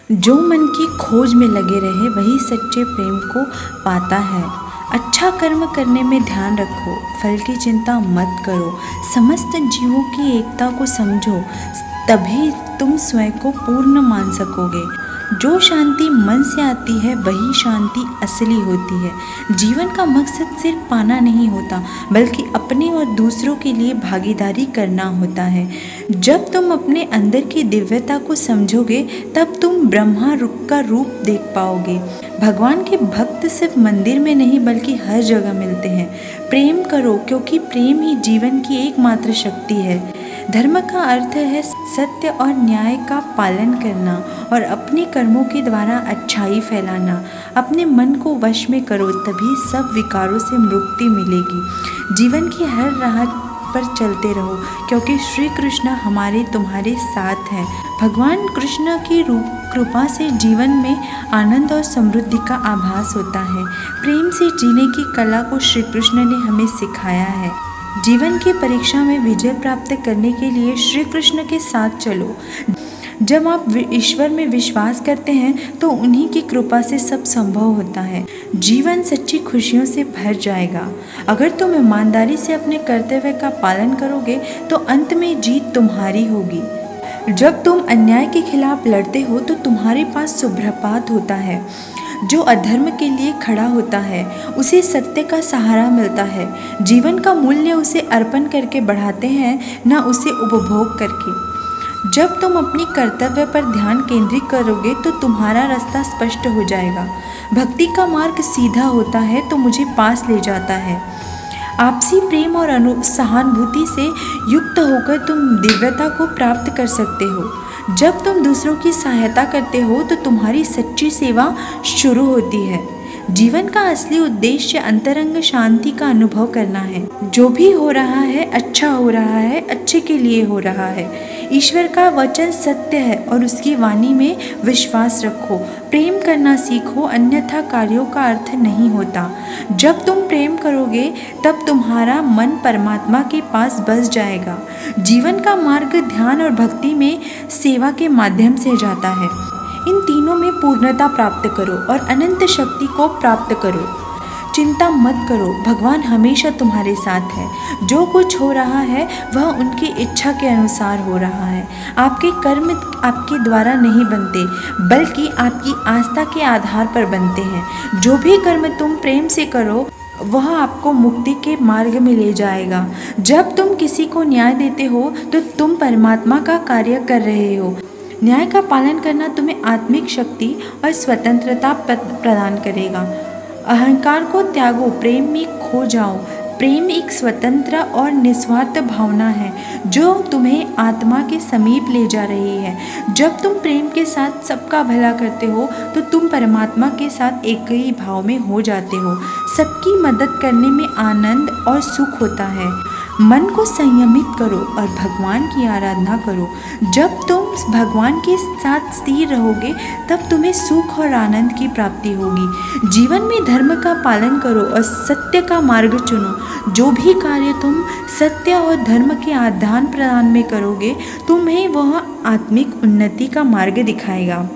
जो मन की खोज में लगे रहे वही सच्चे प्रेम को पाता है। अच्छा कर्म करने में ध्यान रखो, फल की चिंता मत करो, समस्त जीवों की एकता को समझो, तभी तुम स्वयं को पूर्ण मान सकोगे। जो शांति मन से आती है वही शांति असली होती है। जीवन का मकसद सिर्फ पाना नहीं होता, बल्कि अपने और दूसरों के लिए भागीदारी करना होता है। जब तुम अपने अंदर की दिव्यता को समझोगे, तब तुम ब्रह्मा का रूप देख पाओगे। भगवान के भक्त सिर्फ मंदिर में नहीं बल्कि हर जगह मिलते हैं। प्रेम करो, क्योंकि प्रेम ही जीवन की एकमात्र शक्ति है। धर्म का अर्थ है सत्य और न्याय का पालन करना और अपने कर्मों के द्वारा अच्छाई फैलाना। अपने मन को वश में करो, तभी सब विकारों से मुक्ति मिलेगी। जीवन की हर राह पर चलते रहो, क्योंकि श्री कृष्ण हमारे तुम्हारे साथ हैं। भगवान कृष्ण की कृपा से जीवन में आनंद और समृद्धि का आभास होता है। प्रेम से जीने की कला को श्री कृष्ण ने हमें सिखाया है। जीवन की परीक्षा में विजय प्राप्त करने के लिए श्री कृष्ण के साथ चलो। जब आप ईश्वर में विश्वास करते हैं तो उन्हीं की कृपा से सब संभव होता है। जीवन सच्ची खुशियों से भर जाएगा। अगर तुम ईमानदारी से अपने कर्तव्य का पालन करोगे तो अंत में जीत तुम्हारी होगी। जब तुम अन्याय के खिलाफ लड़ते हो तो तुम्हारे पास सुप्रभात होता है। जो अधर्म के लिए खड़ा होता है उसे सत्य का सहारा मिलता है। जीवन का मूल्य उसे अर्पण करके बढ़ाते हैं, न उसे उपभोग करके। जब तुम अपनी कर्तव्य पर ध्यान केंद्रित करोगे तो तुम्हारा रास्ता स्पष्ट हो जाएगा। भक्ति का मार्ग सीधा होता है तो मुझे पास ले जाता है। आपसी प्रेम और सहानुभूति से युक्त होकर तुम दिव्यता को प्राप्त कर सकते हो। जब तुम दूसरों की सहायता करते हो तो तुम्हारी सच्ची सेवा शुरू होती है। जीवन का असली उद्देश्य अंतरंग शांति का अनुभव करना है। जो भी हो रहा है अच्छा हो रहा है, अच्छे के लिए हो रहा है। ईश्वर का वचन सत्य है और उसकी वाणी में विश्वास रखो। प्रेम करना सीखो, अन्यथा कार्यों का अर्थ नहीं होता। जब तुम प्रेम करोगे तब तुम्हारा मन परमात्मा के पास बस जाएगा। जीवन का मार्ग ध्यान और भक्ति में सेवा के माध्यम से जाता है। इन तीनों में पूर्णता प्राप्त करो और अनंत शक्ति को प्राप्त करो। चिंता मत करो, भगवान हमेशा तुम्हारे साथ है। जो कुछ हो रहा है वह उनकी इच्छा के अनुसार हो रहा है। आपके कर्म आपके द्वारा नहीं बनते, बल्कि आपकी आस्था के आधार पर बनते हैं। जो भी कर्म तुम प्रेम से करो वह आपको मुक्ति के मार्ग में ले जाएगा। जब तुम किसी को न्याय देते हो तो तुम परमात्मा का कार्य कर रहे हो। न्याय का पालन करना तुम्हें आत्मिक शक्ति और स्वतंत्रता प्रदान करेगा। अहंकार को त्यागो, प्रेम में खो जाओ। प्रेम एक स्वतंत्र और निस्वार्थ भावना है जो तुम्हें आत्मा के समीप ले जा रही है। जब तुम प्रेम के साथ सबका भला करते हो तो तुम परमात्मा के साथ एक ही भाव में हो जाते हो। सबकी मदद करने में आनंद और सुख होता है। मन को संयमित करो और भगवान की आराधना करो। जब तुम भगवान के साथ स्थिर रहोगे तब तुम्हें सुख और आनंद की प्राप्ति होगी। जीवन में धर्म का पालन करो और सत्य का मार्ग चुनो। जो भी कार्य तुम सत्य और धर्म के आदान प्रदान में करोगे तुम्हें वह आत्मिक उन्नति का मार्ग दिखाएगा।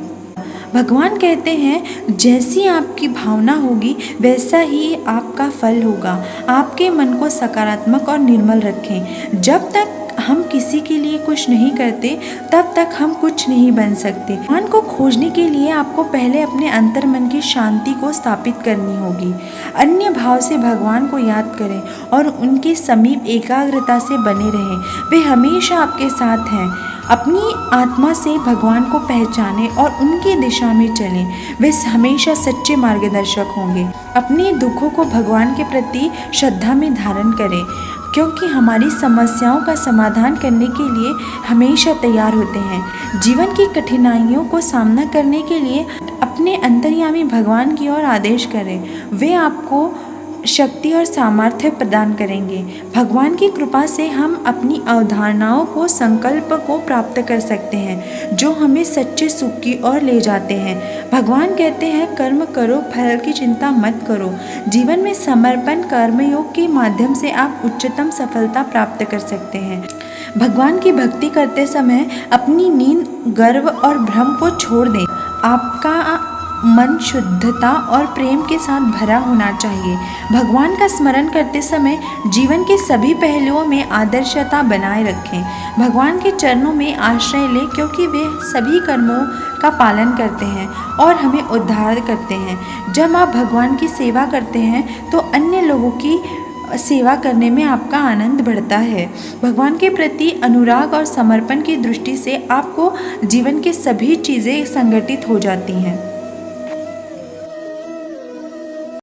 भगवान कहते हैं, जैसी आपकी भावना होगी वैसा ही आपका फल होगा। आपके मन को सकारात्मक और निर्मल रखें। जब तक हम किसी के लिए कुछ नहीं करते तब तक हम कुछ नहीं बन सकते। भगवान को खोजने के लिए आपको पहले अपने अंतर मन की शांति को स्थापित करनी होगी। अन्य भाव से भगवान को याद करें और उनके समीप एकाग्रता से बने रहें। वे हमेशा आपके साथ हैं। अपनी आत्मा से भगवान को पहचानें और उनकी दिशा में चलें। वे हमेशा सच्चे मार्गदर्शक होंगे। अपने दुखों को भगवान के प्रति श्रद्धा में धारण करें, क्योंकि हमारी समस्याओं का समाधान करने के लिए हमेशा तैयार होते हैं। जीवन की कठिनाइयों को सामना करने के लिए अपने अंतर्यामी भगवान की ओर आदेश करें। वे आपको शक्ति और सामर्थ्य प्रदान करेंगे। भगवान की कृपा से हम अपनी अवधारणाओं को संकल्प को प्राप्त कर सकते हैं जो हमें सच्चे सुख की ओर ले जाते हैं। भगवान कहते हैं, कर्म करो, फल की चिंता मत करो। जीवन में समर्पण कर्मयोग के माध्यम से आप उच्चतम सफलता प्राप्त कर सकते हैं। भगवान की भक्ति करते समय अपनी नींद, गर्व और भ्रम को छोड़ दें। आपका मन शुद्धता और प्रेम के साथ भरा होना चाहिए। भगवान का स्मरण करते समय जीवन के सभी पहलुओं में आदर्शता बनाए रखें। भगवान के चरणों में आश्रय लें, क्योंकि वे सभी कर्मों का पालन करते हैं और हमें उद्धार करते हैं। जब आप भगवान की सेवा करते हैं तो अन्य लोगों की सेवा करने में आपका आनंद बढ़ता है। भगवान के प्रति अनुराग और समर्पण की दृष्टि से आपको जीवन की सभी चीज़ें संगठित हो जाती हैं।